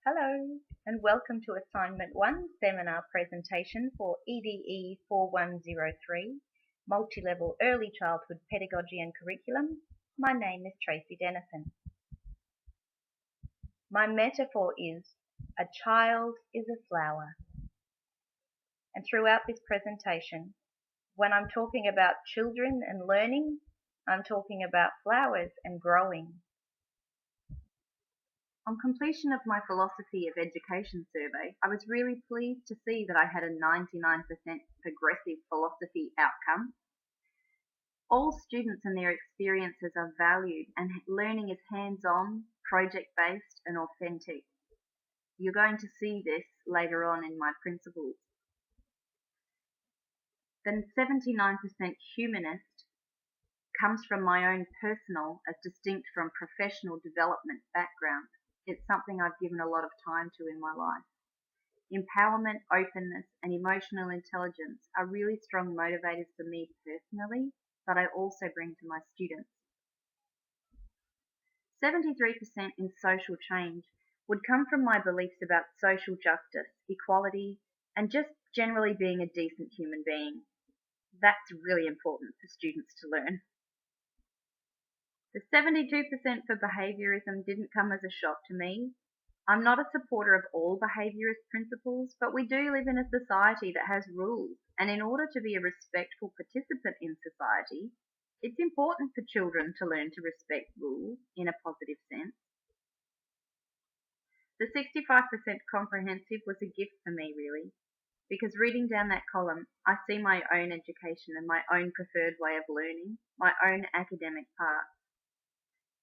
Hello, and welcome to Assignment 1 seminar presentation for EDE4103 Multi-Level Early Childhood Pedagogy and Curriculum. My name is Tracy Denison. My metaphor is, a child is a flower. And throughout this presentation, when I'm talking about children and learning, I'm talking about flowers and growing. On completion of my Philosophy of Education survey, I was really pleased to see that I had a 99% progressive philosophy outcome. All students and their experiences are valued, and learning is hands-on, project-based and authentic. You're going to see this later on in my principles. The 79% humanist comes from my own personal, as distinct from professional development background. It's something I've given a lot of time to in my life. Empowerment, openness, and emotional intelligence are really strong motivators for me personally, but I also bring to my students. 73% in social change would come from my beliefs about social justice, equality, and just generally being a decent human being. That's really important for students to learn. The 72% for behaviorism didn't come as a shock to me. I'm not a supporter of all behaviorist principles, but we do live in a society that has rules, and in order to be a respectful participant in society, it's important for children to learn to respect rules in a positive sense. The 65% comprehensive was a gift for me, really, because reading down that column, I see my own education and my own preferred way of learning, my own academic path.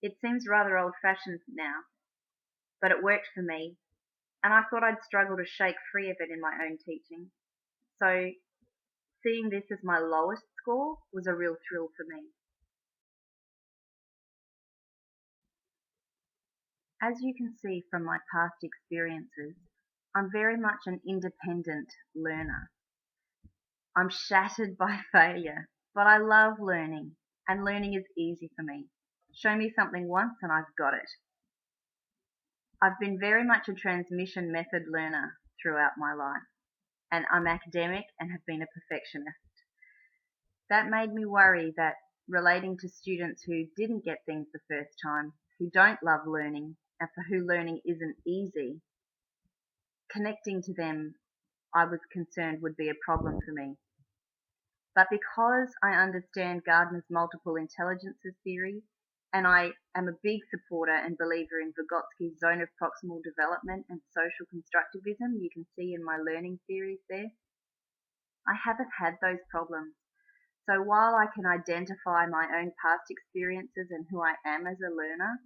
It seems rather old-fashioned now, but it worked for me, and I thought I'd struggle to shake free of it in my own teaching. So seeing this as my lowest score was a real thrill for me. As you can see from my past experiences, I'm very much an independent learner. I'm shattered by failure, but I love learning, and learning is easy for me. Show me something once and I've got it. I've been very much a transmission method learner throughout my life, and I'm academic and have been a perfectionist. That made me worry that relating to students who didn't get things the first time, who don't love learning, and for who learning isn't easy, connecting to them, I was concerned would be a problem for me. But because I understand Gardner's multiple intelligences theory, and I am a big supporter and believer in Vygotsky's zone of proximal development and social constructivism, you can see in my learning theories there, I haven't had those problems. So while I can identify my own past experiences and who I am as a learner,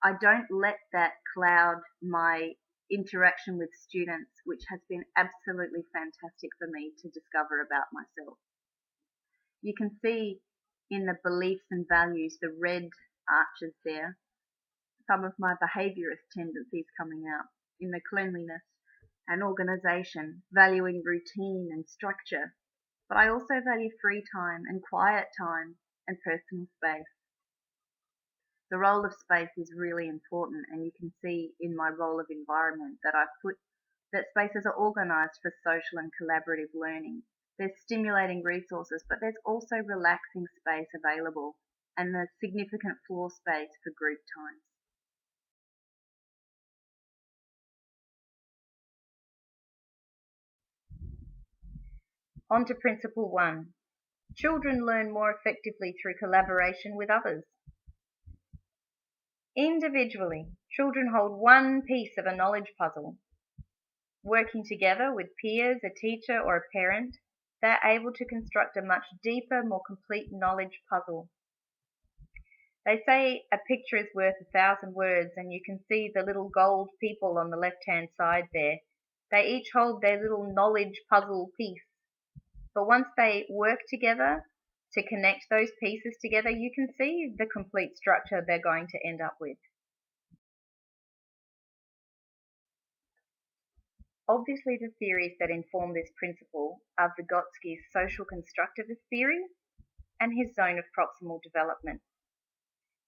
I don't let that cloud my interaction with students, which has been absolutely fantastic for me to discover about myself. You can see in the beliefs and values, the red arches there, some of my behaviourist tendencies coming out in the cleanliness and organisation, valuing routine and structure. But I also value free time and quiet time and personal space. The role of space is really important, and you can see in my role of environment that I've put that spaces are organised for social and collaborative learning. There's stimulating resources, but there's also relaxing space available, and there's significant floor space for group times. On to Principle 1. Children learn more effectively through collaboration with others. Individually, children hold one piece of a knowledge puzzle. Working together with peers, a teacher, or a parent, they're able to construct a much deeper, more complete knowledge puzzle. They say a picture is worth 1,000 words, and you can see the little gold people on the left-hand side there. They each hold their little knowledge puzzle piece. But once they work together to connect those pieces together, you can see the complete structure they're going to end up with. Obviously, the theories that inform this principle are Vygotsky's social constructivist theory and his zone of proximal development.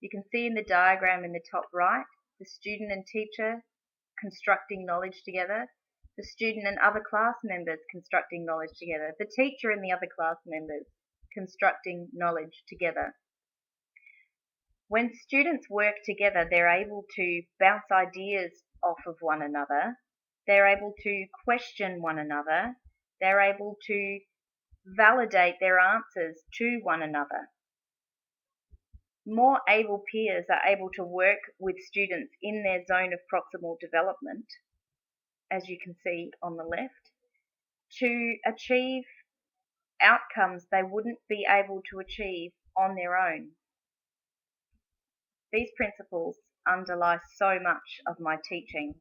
You can see in the diagram in the top right, the student and teacher constructing knowledge together, the student and other class members constructing knowledge together, the teacher and the other class members constructing knowledge together. When students work together, they're able to bounce ideas off of one another, they're able to question one another, they're able to validate their answers to one another. More able peers are able to work with students in their zone of proximal development, as you can see on the left, to achieve outcomes they wouldn't be able to achieve on their own. These principles underlie so much of my teaching.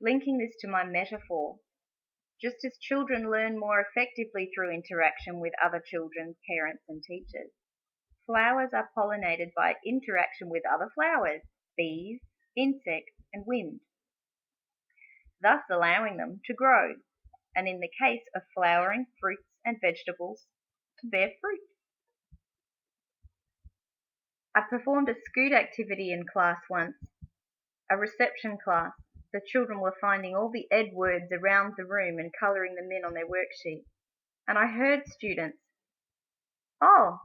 Linking this to my metaphor, just as children learn more effectively through interaction with other children, parents and teachers, flowers are pollinated by interaction with other flowers, bees, insects and wind, thus allowing them to grow, and in the case of flowering fruits and vegetables, to bear fruit. I performed a scoot activity in class once, a reception class. The children were finding all the ED words around the room and colouring them in on their worksheet. And I heard students, "Oh,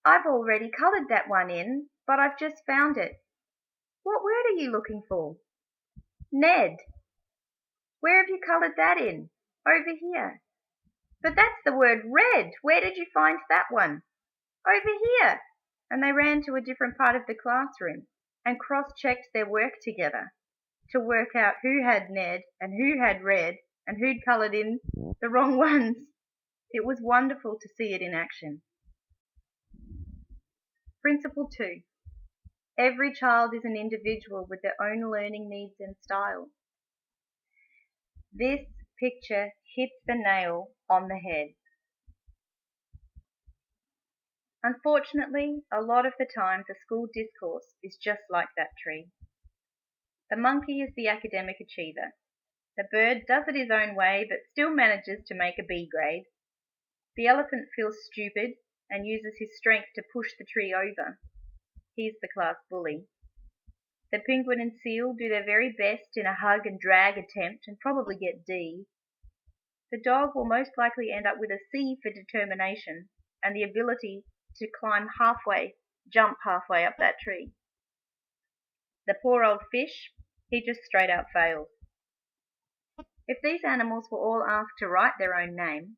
I've already coloured that one in, but I've just found it. What word are you looking for?" "Ned." "Where have you coloured that in?" "Over here." "But that's the word red. Where did you find that one?" "Over here." And they ran to a different part of the classroom and cross-checked their work together to work out who had Ned and who had red and who'd coloured in the wrong ones. It was wonderful to see it in action. Principle 2. Every child is an individual with their own learning needs and style. This picture hits the nail on the head. Unfortunately, a lot of the time the school discourse is just like that tree. The monkey is the academic achiever. The bird does it his own way but still manages to make a B grade. The elephant feels stupid and uses his strength to push the tree over. He's the class bully. The penguin and seal do their very best in a hug and drag attempt and probably get D. The dog will most likely end up with a C for determination and the ability to jump halfway up that tree. The poor old fish, he just straight out failed. If these animals were all asked to write their own name,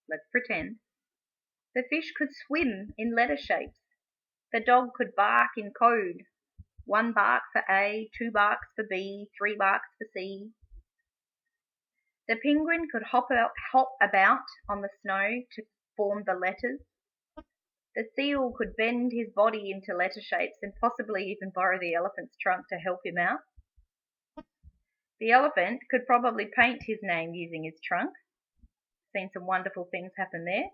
let's pretend, the fish could swim in letter shapes. The dog could bark in code. 1 bark for A, 2 barks for B, 3 barks for C. The penguin could hop about on the snow to form the letters. The seal could bend his body into letter shapes and possibly even borrow the elephant's trunk to help him out. The elephant could probably paint his name using his trunk. Seen some wonderful things happen there.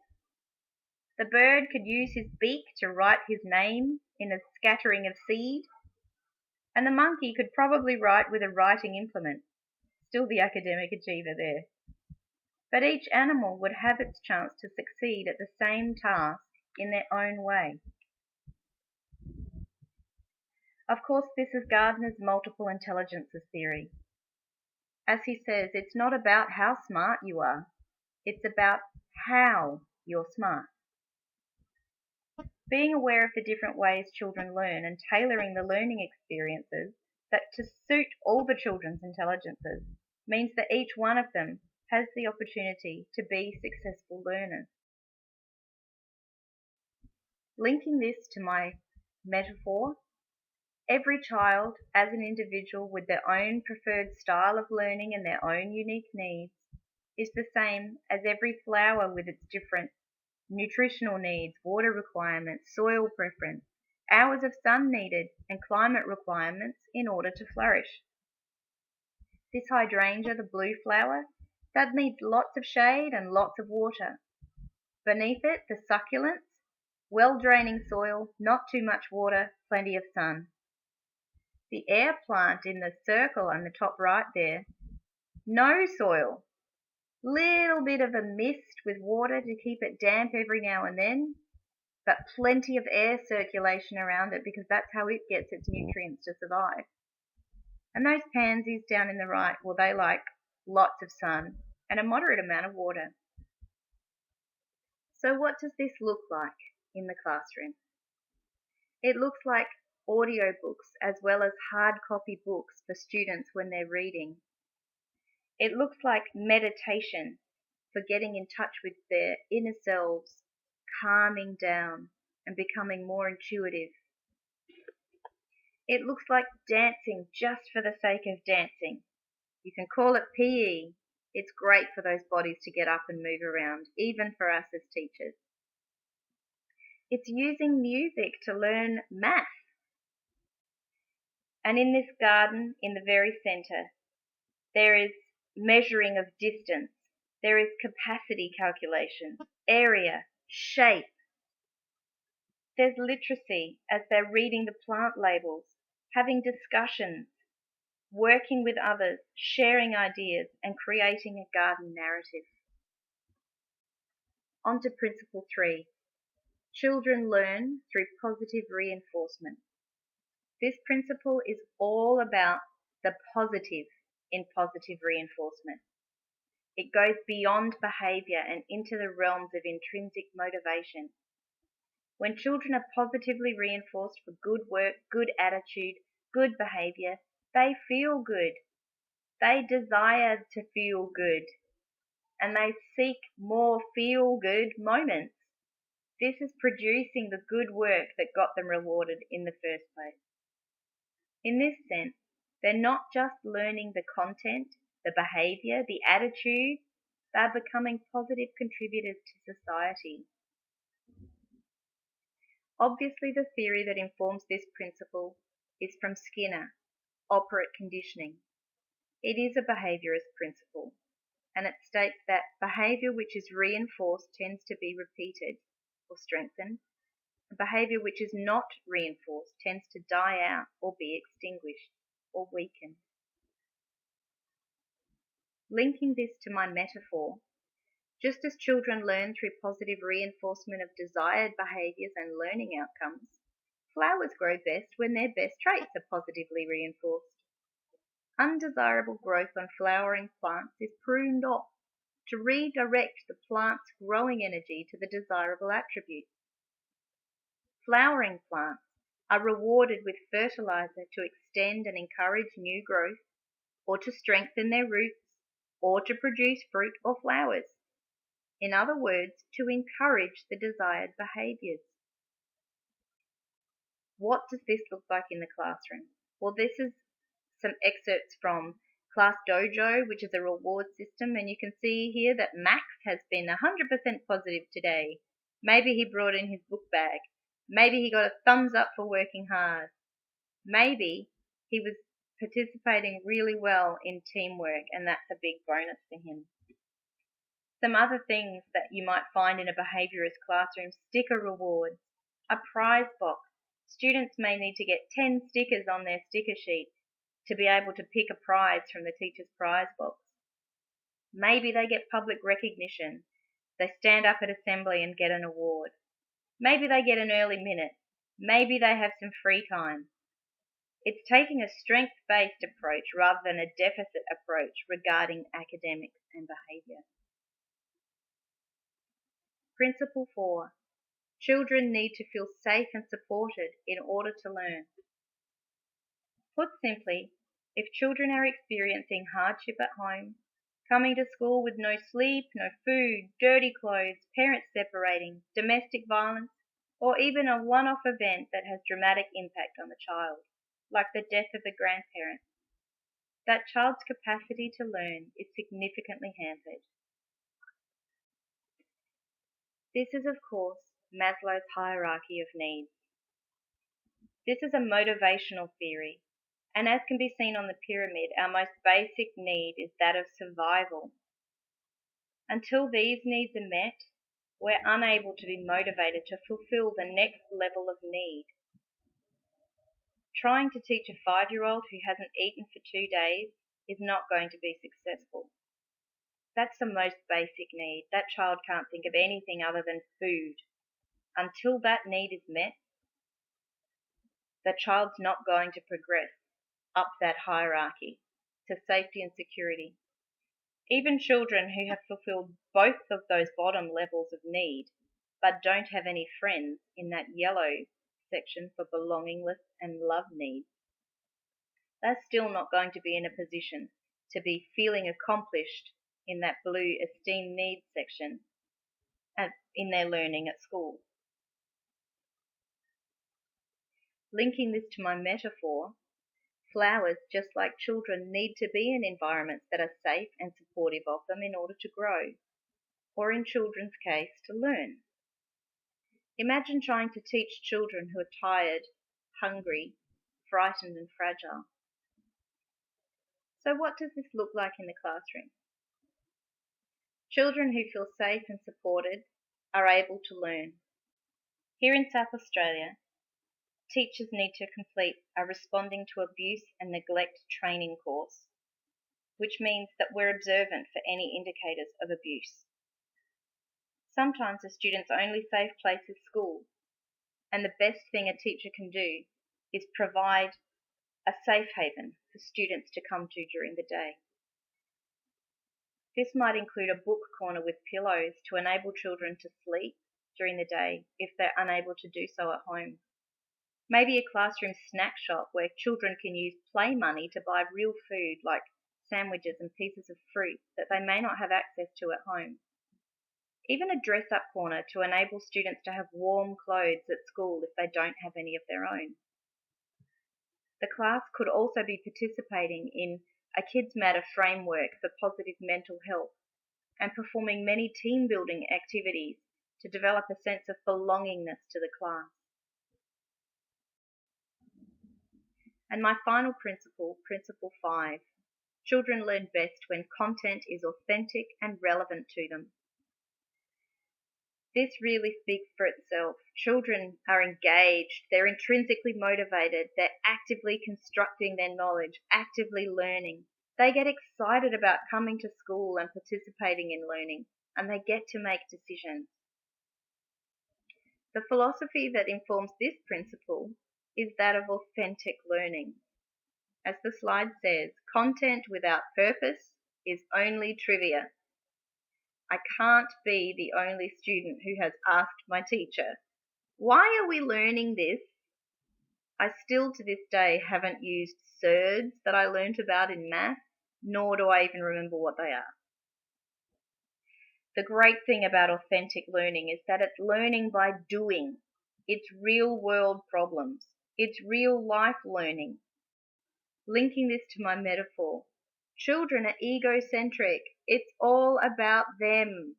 The bird could use his beak to write his name in a scattering of seed. And the monkey could probably write with a writing implement. Still the academic achiever there. But each animal would have its chance to succeed at the same task in their own way. Of course, this is Gardner's multiple intelligences theory. As he says, it's not about how smart you are, it's about how you're smart. Being aware of the different ways children learn and tailoring the learning experiences that to suit all the children's intelligences means that each one of them has the opportunity to be successful learners. Linking this to my metaphor, every child as an individual with their own preferred style of learning and their own unique needs is the same as every flower with its different nutritional needs, water requirements, soil preference, hours of sun needed, and climate requirements in order to flourish. This hydrangea, the blue flower, that needs lots of shade and lots of water. Beneath it, the succulents, well-draining soil, not too much water, plenty of sun. The air plant in the circle on the top right there, no soil, little bit of a mist with water to keep it damp every now and then, but plenty of air circulation around it because that's how it gets its nutrients to survive. And those pansies down in the right, well, they like lots of sun and a moderate amount of water. So what does this look like in the classroom? It looks like audiobooks as well as hard copy books for students when they're reading. It looks like meditation for getting in touch with their inner selves, calming down and becoming more intuitive. It looks like dancing just for the sake of dancing. You can call it PE. It's great for those bodies to get up and move around, even for us as teachers. It's using music to learn math. And in this garden, in the very centre, there is measuring of distance. There is capacity calculation, area, shape. There's literacy as they're reading the plant labels, having discussions, working with others, sharing ideas, and creating a garden narrative. On to Principle 3. Children learn through positive reinforcement. This principle is all about the positive in positive reinforcement. It goes beyond behaviour and into the realms of intrinsic motivation. When children are positively reinforced for good work, good attitude, good behaviour, they feel good. They desire to feel good. And they seek more feel-good moments. This is producing the good work that got them rewarded in the first place. In this sense, they're not just learning the content, the behaviour, the attitude, they're becoming positive contributors to society. Obviously, the theory that informs this principle is from Skinner, operant conditioning. It is a behaviourist principle, and it states that behaviour which is reinforced tends to be repeated or strengthened, and behaviour which is not reinforced tends to die out or be extinguished or weaken. Linking this to my metaphor, just as children learn through positive reinforcement of desired behaviours and learning outcomes, flowers grow best when their best traits are positively reinforced. Undesirable growth on flowering plants is pruned off to redirect the plant's growing energy to the desirable attributes. Flowering plants are rewarded with fertilizer to extend and encourage new growth, or to strengthen their roots, or to produce fruit or flowers. In other words, to encourage the desired behaviours. What does this look like in the classroom? Well, this is some excerpts from Class Dojo, which is a reward system, and you can see here that Max has been 100% positive today. Maybe he brought in his book bag. Maybe he got a thumbs up for working hard. Maybe he was participating really well in teamwork, and that's a big bonus for him. Some other things that you might find in a behaviourist classroom: sticker rewards, a prize box. Students may need to get 10 stickers on their sticker sheet to be able to pick a prize from the teacher's prize box. Maybe they get public recognition. They stand up at assembly and get an award. Maybe they get an early minute. Maybe they have some free time. It's taking a strength-based approach rather than a deficit approach regarding academics and behaviour. Principle 4. Children need to feel safe and supported in order to learn. Put simply, if children are experiencing hardship at home, coming to school with no sleep, no food, dirty clothes, parents separating, domestic violence, or even a one-off event that has dramatic impact on the child, like the death of the grandparent, that child's capacity to learn is significantly hampered. This is, of course, Maslow's hierarchy of needs. This is a motivational theory, and as can be seen on the pyramid, our most basic need is that of survival. Until these needs are met, we're unable to be motivated to fulfill the next level of need. Trying to teach a 5-year-old who hasn't eaten for 2 days is not going to be successful. That's the most basic need. That child can't think of anything other than food. until that need is met, the child's not going to progress up that hierarchy to safety and security. Even children who have fulfilled both of those bottom levels of need but don't have any friends in that yellow section for belongingness and love needs, they're still not going to be in a position to be feeling accomplished in that blue esteem needs section in their learning at school. Linking this to my metaphor, flowers, just like children, need to be in environments that are safe and supportive of them in order to grow, or in children's case, to learn. Imagine trying to teach children who are tired, hungry, frightened and fragile. So what does this look like in the classroom? Children who feel safe and supported are able to learn. Here in South Australia, teachers need to complete a Responding to Abuse and Neglect training course, which means that we're observant for any indicators of abuse. Sometimes a student's only safe place is school, and the best thing a teacher can do is provide a safe haven for students to come to during the day. This might include a book corner with pillows to enable children to sleep during the day if they're unable to do so at home. Maybe a classroom snack shop where children can use play money to buy real food like sandwiches and pieces of fruit that they may not have access to at home. Even a dress-up corner to enable students to have warm clothes at school if they don't have any of their own. The class could also be participating in a Kids Matter framework for positive mental health and performing many team-building activities to develop a sense of belongingness to the class. And my final principle, Principle 5, children learn best when content is authentic and relevant to them. This really speaks for itself. Children are engaged, they're intrinsically motivated, they're actively constructing their knowledge, actively learning. They get excited about coming to school and participating in learning, and they get to make decisions. The philosophy that informs this principle is that of authentic learning. As the slide says, content without purpose is only trivia. I can't be the only student who has asked my teacher, why are we learning this? I still to this day haven't used surds that I learnt about in math, nor do I even remember what they are. The great thing about authentic learning is that it's learning by doing. It's real world problems. It's real life learning. Linking this to my metaphor, children are egocentric. It's all about them.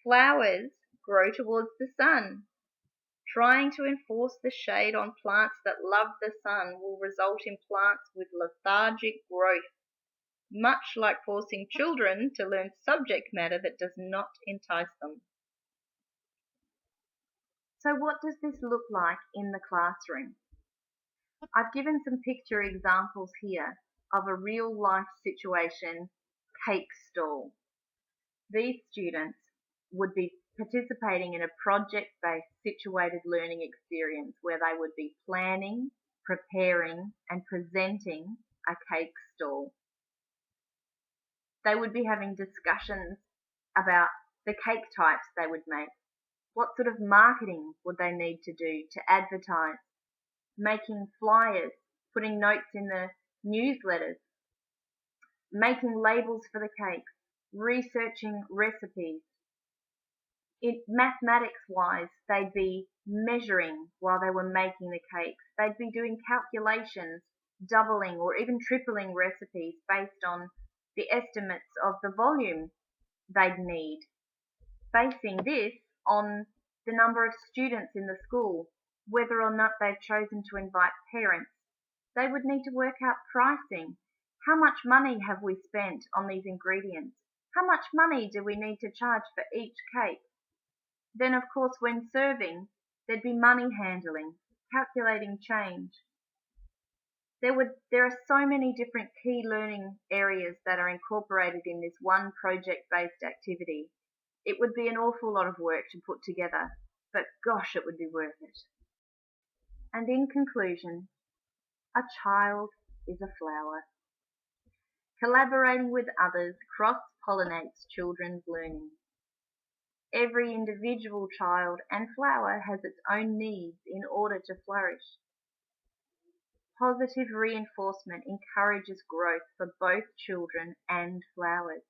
Flowers grow towards the sun. Trying to enforce the shade on plants that love the sun will result in plants with lethargic growth, much like forcing children to learn subject matter that does not entice them. So what does this look like in the classroom? I've given some picture examples here of a real life situation cake stall. These students would be participating in a project-based situated learning experience where they would be planning, preparing and presenting a cake stall. They would be having discussions about the cake types they would make. What sort of marketing would they need to do to advertise? Making flyers, putting notes in the newsletters, making labels for the cakes, researching recipes. Mathematics-wise, they'd be measuring while they were making the cakes. They'd be doing calculations, doubling or even tripling recipes based on the estimates of the volume they'd need. Basing this on the number of students in the school, whether or not they've chosen to invite parents. They would need to work out pricing. How much money have we spent on these ingredients? How much money do we need to charge for each cake? Then, of course, when serving, there'd be money handling, calculating change. There are so many different key learning areas that are incorporated in this one project-based activity. It would be an awful lot of work to put together. but gosh, it would be worth it. And in conclusion, a child is a flower. Collaborating with others cross-pollinates children's learning. Every individual child and flower has its own needs in order to flourish. Positive reinforcement encourages growth for both children and flowers.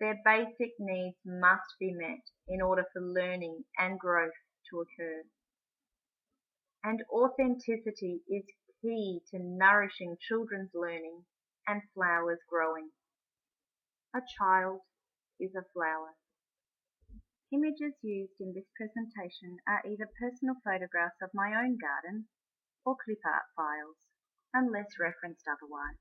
Their basic needs must be met in order for learning and growth to occur. And authenticity is key to nourishing children's learning and flowers growing. A child is a flower. Images used in this presentation are either personal photographs of my own garden or clip art files, unless referenced otherwise.